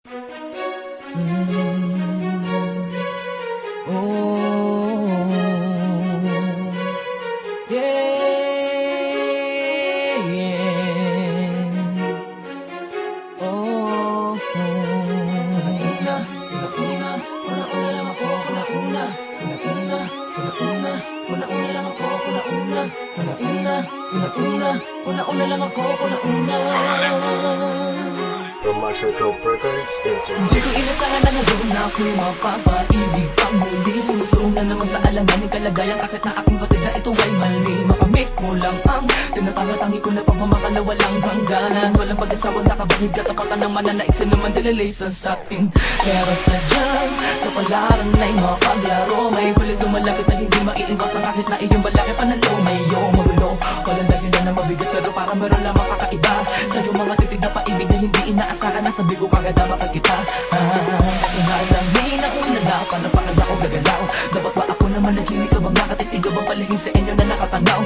Una lang ako, una. Commercial Top Records Intro. Hindi ko inasahan na ngayon na ako'y mapapaibig pang muli. Sumusunod na naman sa alangan ng kalagayan, kahit na aking batid na ito ay mali. Makamit mo lang ang tinatanga-tangi ko na pagmamakala walang hangganan. Walang pag-asawang nakabahig at tapatan ng mananaig sa naman dililisan sa atin. Pero sadyang kapalaran ay mapaglaro. May hulit dumalapit na hindi maiiwasan kahit na iyong balaki panalo. May iyong magulo, walang dahilan na mabigat pero parang meron lang makakaiba. Sa iyong mga titig na paibig na hindi inaasahan, nasabi ko kagad na makakita. Kasi nga lang hinauna na panapakala ko gagalaw. Dapat ba ako naman naginig ka bang nakatitig ka bang palihim sa inyo na nakatanaw?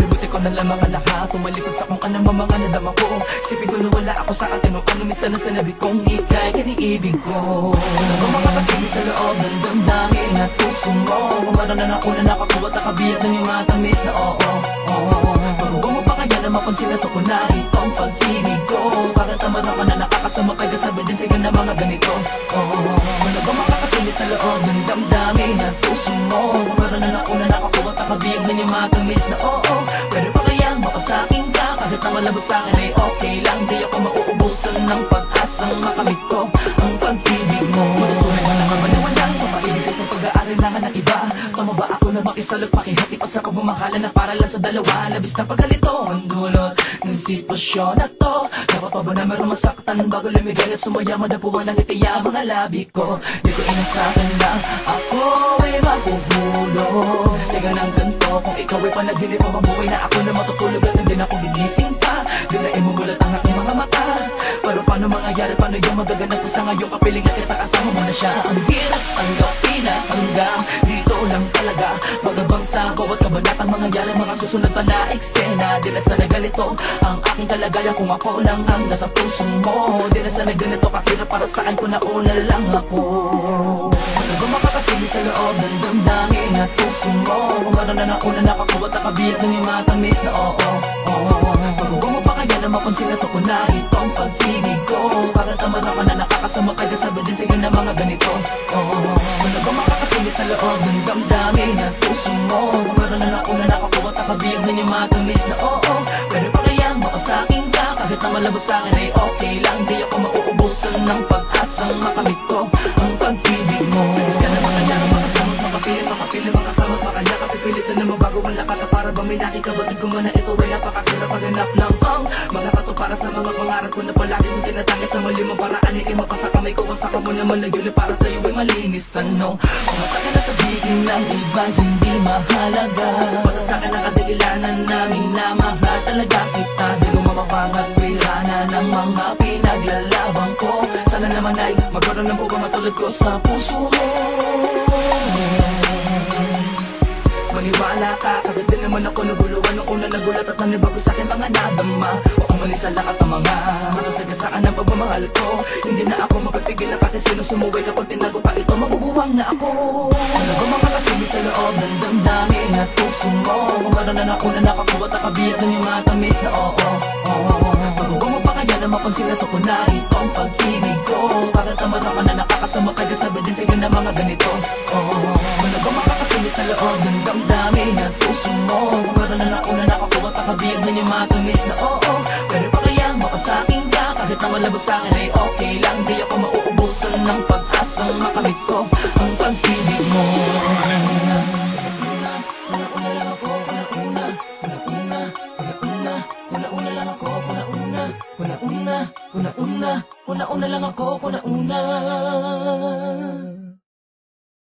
Libuti ko na lang mga lahat, tumalikod sa kung anong mga nadama ko. Sipin ko na wala ako sa atin o ano minsan na sinabi kong ikay kiniibig ko. Ano makakasingit sa loob ng damdamin at puso mo? Kung meron na ako na nakakuha at nakabiyat ng yung matamis na oo. Pag-uwa mo pa kaya na mapansin na to ko na itong pag-ibig ko. Bakit naman ako na nakakasama kaya sabi din sa'yo na mga ganito. Ano ba makakasingit sa loob ng damdamin at puso mo? Kung meron na ako na nakakuha at nakabiyat ng yung matamis na oo. Pero pa kaya makasakin ka kahit na malabos sa'kin ay okay lang. Di ako mauubusan ng pag-asang makamit ko ang pag-ibig mo. Matutunay mo naman maliwanag, mapaibig ka sa pag-aarinlangan ng iba. Tama ba ako na makisalot, pakihati pa sa pagmamahala na para lang sa dalawa. Labis na pagkalito ang dulot ng sitwasyon na to. Dapat pa ba na meron masaktan bago lumigay at sumaya madapuan ng itiya mga labi ko. Di ko inasakan na ako ay mahuhulog. Siga ng ganito kung ikaw ay panaginip o mabuhay na ako na matutulog at hindi na ako gigising pa. Di na imugulat ang aking mga mata. Pero paano mangyayari, paano yung magaganap ko sa ngayon kapiling at isa kasama mo na siya. Ang hirap tanggapin na hanggang dito lang talaga. Magabang sa bawat kabanatang mangyayari, mga susunod pa na eksena. Di na sana ganito ang aking kalagayan kung ako lang ang nasa puso mo. Di na sana ganito kahirap para saan ko nauna lang ako. Ano ba makakasili sa loob ng damdamin at puso mo? Kung meron na nauna nakakuha at nakabiyat ng yung matamis na oo. Pag-uwa mo pa kaya na mapansin na to ko na itong pag-ibig ko. Bakit naman ako na nakakasama kaya sabi din sa'yo na mga ganito. Ano ba makakasingit sa loob ng damdamin at puso mo? Kung meron na nauna nakakuha at nakabiyag ng yung matamis na oo. Pero pa kaya makasakin ka kahit na malabos sa'kin ay okay lang. Di ako mauubusan ng pag-asang makamit ko ang pag-ibig mo. Nagis ka na makanyang makasamot, makapilit, makasamot, makanyaka. Pipilit na naman bago ang lakata para ba may nakikabatid ko man na ito ay napakakira paghanap lang ang mga kato para sa mga pangarap ko na palagi kong tinatangis sa malimang paraan. Ikay mapasakamay ko, wasaka mo naman na yun para sa'yo ay malinis. Ano? Kung masaka na sabihin ng iba hindi mahalaga, para sa'kin nakadagilanan namin na mahal talaga kita. Di ko mamapangat pirana ng mga pinaglalaban ko. Sana naman ay magkaroon ng buka matulad ko sa puso mo. Maniwala ka, kagad din naman ako naguluhan nung una nagulat at nanibago sa'kin mga nadama. O umalis sa lakat ng mga masasagasaan ng pagmamahal ko. Hindi na ako mapipigil na kasi sino sumuway kapag tinago pa ito, mabubuwang na ako. Ano ba makakasili sa loob ng damdamin at puso mo? Kung meron na nauna nakakuha at nakabiyag ng yung matamis na oo. Pag-uwa mo pa kaya na mapansin na to ko na itong pag-ibig ko. Bakit naman ako na nakakasama kaya sabi din sa'yo na mga ganito. Ano ba makakasili sa loob ng damdamin at puso mo? Kung meron na nauna nakakuha at nakabiyag ng yung matamis na oo. Pero pa kaya makasakin ka kahit na malabos sa'kin ay okay lang. Di ako mauubusan ng pag-asang makamit ko ang pag-ibig mo. Una lang ako, una lang ako, una lang ako, una.